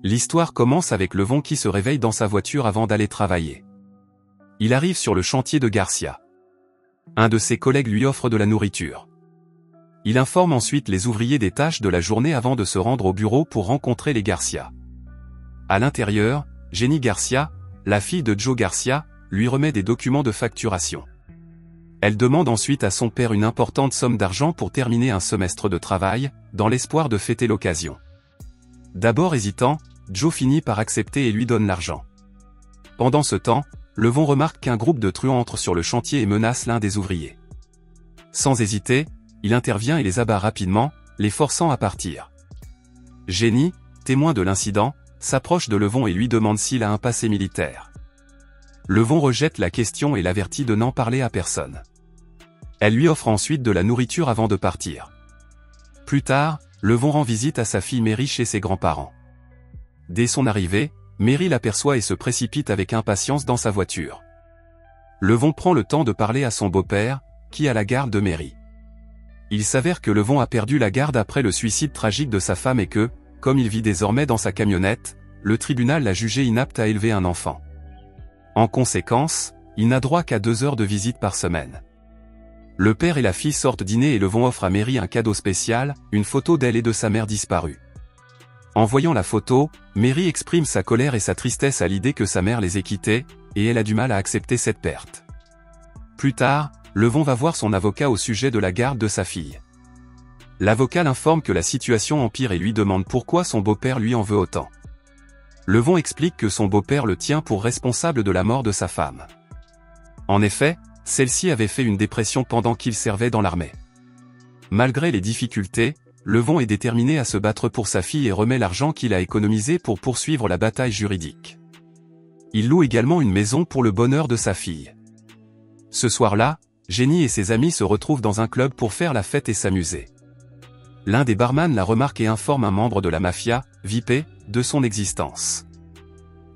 L'histoire commence avec Levon qui se réveille dans sa voiture avant d'aller travailler. Il arrive sur le chantier de Garcia. Un de ses collègues lui offre de la nourriture. Il informe ensuite les ouvriers des tâches de la journée avant de se rendre au bureau pour rencontrer les Garcia. À l'intérieur, Jenny Garcia, la fille de Joe Garcia, lui remet des documents de facturation. Elle demande ensuite à son père une importante somme d'argent pour terminer un semestre de travail, dans l'espoir de fêter l'occasion. D'abord hésitant, Joe finit par accepter et lui donne l'argent. Pendant ce temps, Levon remarque qu'un groupe de truands entre sur le chantier et menace l'un des ouvriers. Sans hésiter, il intervient et les abat rapidement, les forçant à partir. Jenny, témoin de l'incident, s'approche de Levon et lui demande s'il a un passé militaire. Levon rejette la question et l'avertit de n'en parler à personne. Elle lui offre ensuite de la nourriture avant de partir. Plus tard, Levon rend visite à sa fille Mary chez ses grands-parents. Dès son arrivée, Mary l'aperçoit et se précipite avec impatience dans sa voiture. Levon prend le temps de parler à son beau-père, qui a la garde de Mary. Il s'avère que Levon a perdu la garde après le suicide tragique de sa femme et que, comme il vit désormais dans sa camionnette, le tribunal l'a jugé inapte à élever un enfant. En conséquence, il n'a droit qu'à 2 heures de visite par semaine. Le père et la fille sortent dîner et Levon offre à Mary un cadeau spécial, une photo d'elle et de sa mère disparue. En voyant la photo, Mary exprime sa colère et sa tristesse à l'idée que sa mère les ait quittés, et elle a du mal à accepter cette perte. Plus tard, Levon va voir son avocat au sujet de la garde de sa fille. L'avocat l'informe que la situation empire et lui demande pourquoi son beau-père lui en veut autant. Levon explique que son beau-père le tient pour responsable de la mort de sa femme. En effet, celle-ci avait fait une dépression pendant qu'il servait dans l'armée. Malgré les difficultés, Levon est déterminé à se battre pour sa fille et remet l'argent qu'il a économisé pour poursuivre la bataille juridique. Il loue également une maison pour le bonheur de sa fille. Ce soir-là, Jenny et ses amis se retrouvent dans un club pour faire la fête et s'amuser. L'un des barman la remarque et informe un membre de la mafia, Vipe, de son existence.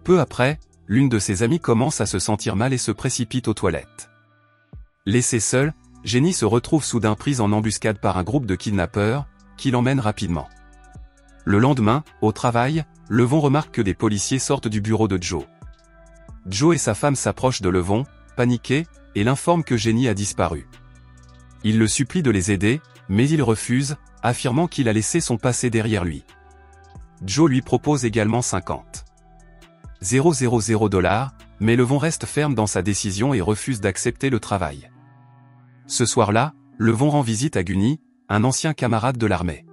Peu après, l'une de ses amies commence à se sentir mal et se précipite aux toilettes. Laissée seule, Jenny se retrouve soudain prise en embuscade par un groupe de kidnappeurs, qui l'emmènent rapidement. Le lendemain, au travail, Levon remarque que des policiers sortent du bureau de Joe. Joe et sa femme s'approchent de Levon, paniqués, et l'informent que Jenny a disparu. Il le supplie de les aider, mais il refuse, affirmant qu'il a laissé son passé derrière lui. Joe lui propose également 50 000 $, mais Levon reste ferme dans sa décision et refuse d'accepter le travail. Ce soir-là, Levon rend visite à Gunny, un ancien camarade de l'armée.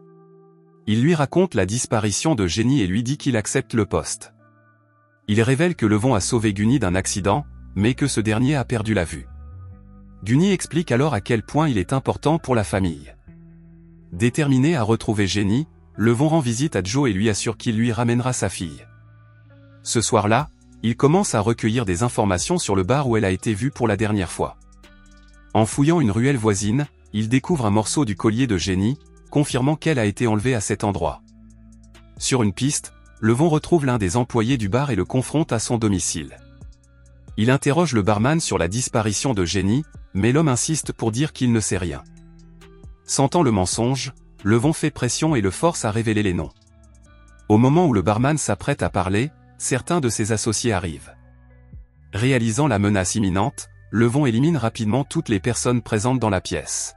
Il lui raconte la disparition de Jenny et lui dit qu'il accepte le poste. Il révèle que Levon a sauvé Gunny d'un accident, mais que ce dernier a perdu la vue. Gunny explique alors à quel point il est important pour la famille. Déterminé à retrouver Jenny, Levon rend visite à Joe et lui assure qu'il lui ramènera sa fille. Ce soir-là, il commence à recueillir des informations sur le bar où elle a été vue pour la dernière fois. En fouillant une ruelle voisine, il découvre un morceau du collier de Jenny, confirmant qu'elle a été enlevée à cet endroit. Sur une piste, Levon retrouve l'un des employés du bar et le confronte à son domicile. Il interroge le barman sur la disparition de Jenny, mais l'homme insiste pour dire qu'il ne sait rien. Sentant le mensonge, Levon fait pression et le force à révéler les noms. Au moment où le barman s'apprête à parler, certains de ses associés arrivent. Réalisant la menace imminente, Levon élimine rapidement toutes les personnes présentes dans la pièce.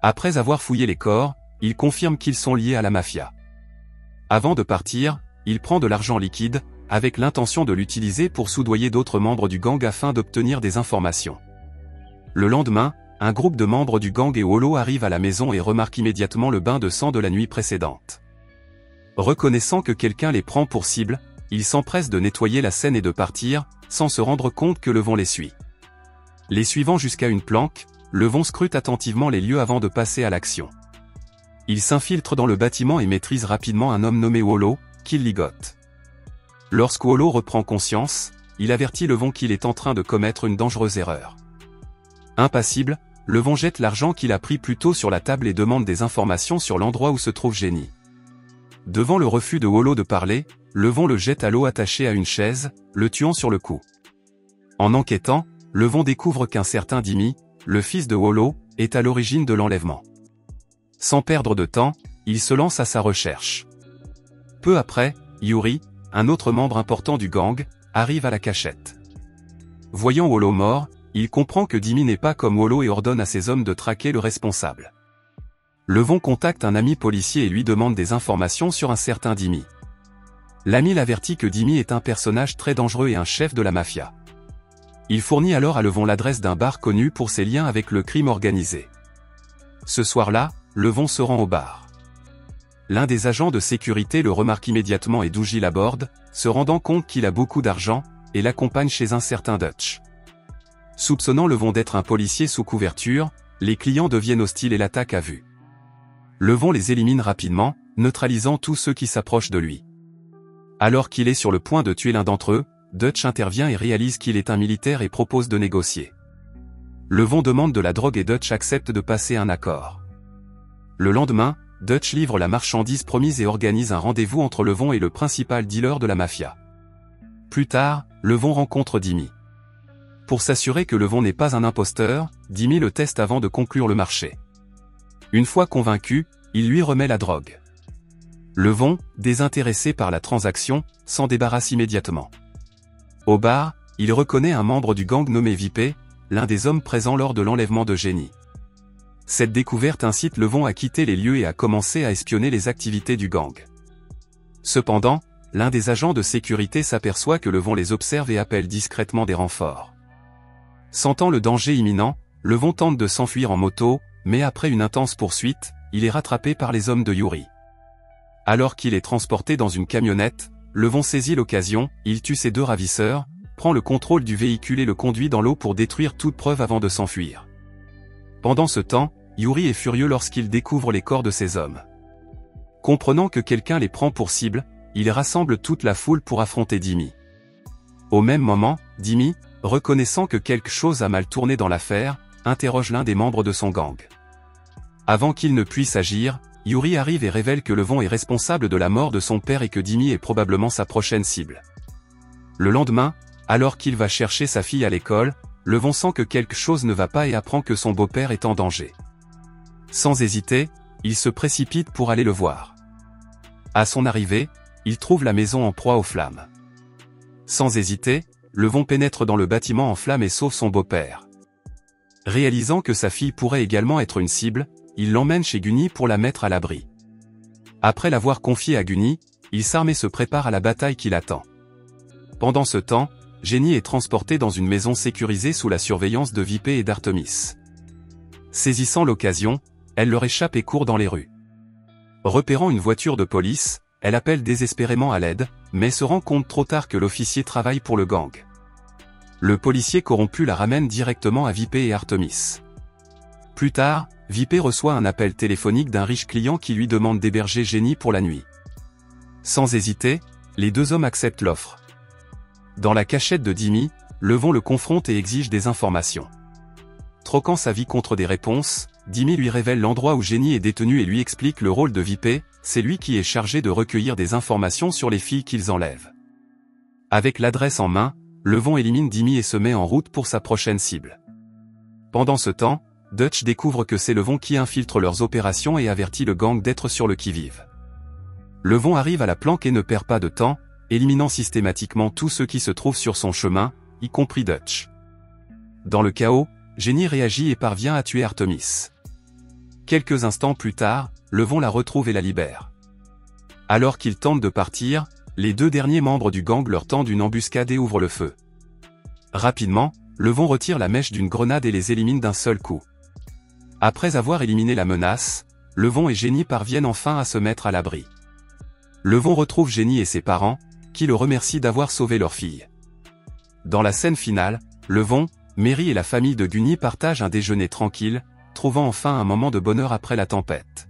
Après avoir fouillé les corps, il confirme qu'ils sont liés à la mafia. Avant de partir, il prend de l'argent liquide, avec l'intention de l'utiliser pour soudoyer d'autres membres du gang afin d'obtenir des informations. Le lendemain, un groupe de membres du gang et Wolo arrive à la maison et remarque immédiatement le bain de sang de la nuit précédente. Reconnaissant que quelqu'un les prend pour cible, ils s'empressent de nettoyer la scène et de partir, sans se rendre compte que Levon les suit. Les suivant jusqu'à une planque, Levon scrute attentivement les lieux avant de passer à l'action. Il s'infiltre dans le bâtiment et maîtrise rapidement un homme nommé Wolo, qu'il ligote. Lorsque Wolo reprend conscience, il avertit Levon qu'il est en train de commettre une dangereuse erreur. Impassible, Levon jette l'argent qu'il a pris plus tôt sur la table et demande des informations sur l'endroit où se trouve Jenny. Devant le refus de Wolo de parler, Levon le jette à l'eau attaché à une chaise, le tuant sur le coup. En enquêtant, Levon découvre qu'un certain Dimi, le fils de Wolo, est à l'origine de l'enlèvement. Sans perdre de temps, il se lance à sa recherche. Peu après, Yuri, un autre membre important du gang, arrive à la cachette. Voyant Wolo mort, il comprend que Dimi n'est pas comme Wolo et ordonne à ses hommes de traquer le responsable. Levon contacte un ami policier et lui demande des informations sur un certain Dimi. L'ami l'avertit que Dimi est un personnage très dangereux et un chef de la mafia. Il fournit alors à Levon l'adresse d'un bar connu pour ses liens avec le crime organisé. Ce soir-là, Levon se rend au bar. L'un des agents de sécurité le remarque immédiatement et d'où il aborde, se rendant compte qu'il a beaucoup d'argent, et l'accompagne chez un certain Dutch. Soupçonnant Levon d'être un policier sous couverture, les clients deviennent hostiles et l'attaquent à vue. Levon les élimine rapidement, neutralisant tous ceux qui s'approchent de lui. Alors qu'il est sur le point de tuer l'un d'entre eux, Dutch intervient et réalise qu'il est un militaire et propose de négocier. Levon demande de la drogue et Dutch accepte de passer un accord. Le lendemain, Dutch livre la marchandise promise et organise un rendez-vous entre Levon et le principal dealer de la mafia. Plus tard, Levon rencontre Dimi. Pour s'assurer que Levon n'est pas un imposteur, Dimi le teste avant de conclure le marché. Une fois convaincu, il lui remet la drogue. Levon, désintéressé par la transaction, s'en débarrasse immédiatement. Au bar, il reconnaît un membre du gang nommé Vipé, l'un des hommes présents lors de l'enlèvement de Jenny. Cette découverte incite Levon à quitter les lieux et à commencer à espionner les activités du gang. Cependant, l'un des agents de sécurité s'aperçoit que Levon les observe et appelle discrètement des renforts. Sentant le danger imminent, Levon tente de s'enfuir en moto, mais après une intense poursuite, il est rattrapé par les hommes de Yuri. Alors qu'il est transporté dans une camionnette, Levon saisit l'occasion, il tue ses 2 ravisseurs, prend le contrôle du véhicule et le conduit dans l'eau pour détruire toute preuve avant de s'enfuir. Pendant ce temps, Yuri est furieux lorsqu'il découvre les corps de ses hommes. Comprenant que quelqu'un les prend pour cible, il rassemble toute la foule pour affronter Dimi. Au même moment, Dimi, reconnaissant que quelque chose a mal tourné dans l'affaire, interroge l'un des membres de son gang. Avant qu'il ne puisse agir, Yuri arrive et révèle que Levon est responsable de la mort de son père et que Dimi est probablement sa prochaine cible. Le lendemain, alors qu'il va chercher sa fille à l'école, Levon sent que quelque chose ne va pas et apprend que son beau-père est en danger. Sans hésiter, il se précipite pour aller le voir. À son arrivée, il trouve la maison en proie aux flammes. Sans hésiter, Levon pénètre dans le bâtiment en flammes et sauve son beau-père. Réalisant que sa fille pourrait également être une cible, il l'emmène chez Gunny pour la mettre à l'abri. Après l'avoir confiée à Gunny, il s'arme et se prépare à la bataille qui l'attend. Pendant ce temps, Jenny est transportée dans une maison sécurisée sous la surveillance de Vipé et d'Artemis. Saisissant l'occasion, elle leur échappe et court dans les rues. Repérant une voiture de police, elle appelle désespérément à l'aide, mais se rend compte trop tard que l'officier travaille pour le gang. Le policier corrompu la ramène directement à Vipé et Artemis. Plus tard, Vipé reçoit un appel téléphonique d'un riche client qui lui demande d'héberger Jenny pour la nuit. Sans hésiter, les 2 hommes acceptent l'offre. Dans la cachette de Dimi, Levon le confronte et exige des informations. Troquant sa vie contre des réponses, Dimi lui révèle l'endroit où Jenny est détenue et lui explique le rôle de Vipé, c'est lui qui est chargé de recueillir des informations sur les filles qu'ils enlèvent. Avec l'adresse en main, Levon élimine Dimi et se met en route pour sa prochaine cible. Pendant ce temps, Dutch découvre que c'est Levon qui infiltre leurs opérations et avertit le gang d'être sur le qui-vive. Levon arrive à la planque et ne perd pas de temps, éliminant systématiquement tous ceux qui se trouvent sur son chemin, y compris Dutch. Dans le chaos, Jenny réagit et parvient à tuer Artemis. Quelques instants plus tard, Levon la retrouve et la libère. Alors qu'ils tentent de partir, les 2 derniers membres du gang leur tendent une embuscade et ouvrent le feu. Rapidement, Levon retire la mèche d'une grenade et les élimine d'un seul coup. Après avoir éliminé la menace, Levon et Jenny parviennent enfin à se mettre à l'abri. Levon retrouve Jenny et ses parents, qui le remercient d'avoir sauvé leur fille. Dans la scène finale, Levon, Mary et la famille de Gunny partagent un déjeuner tranquille, trouvant enfin un moment de bonheur après la tempête.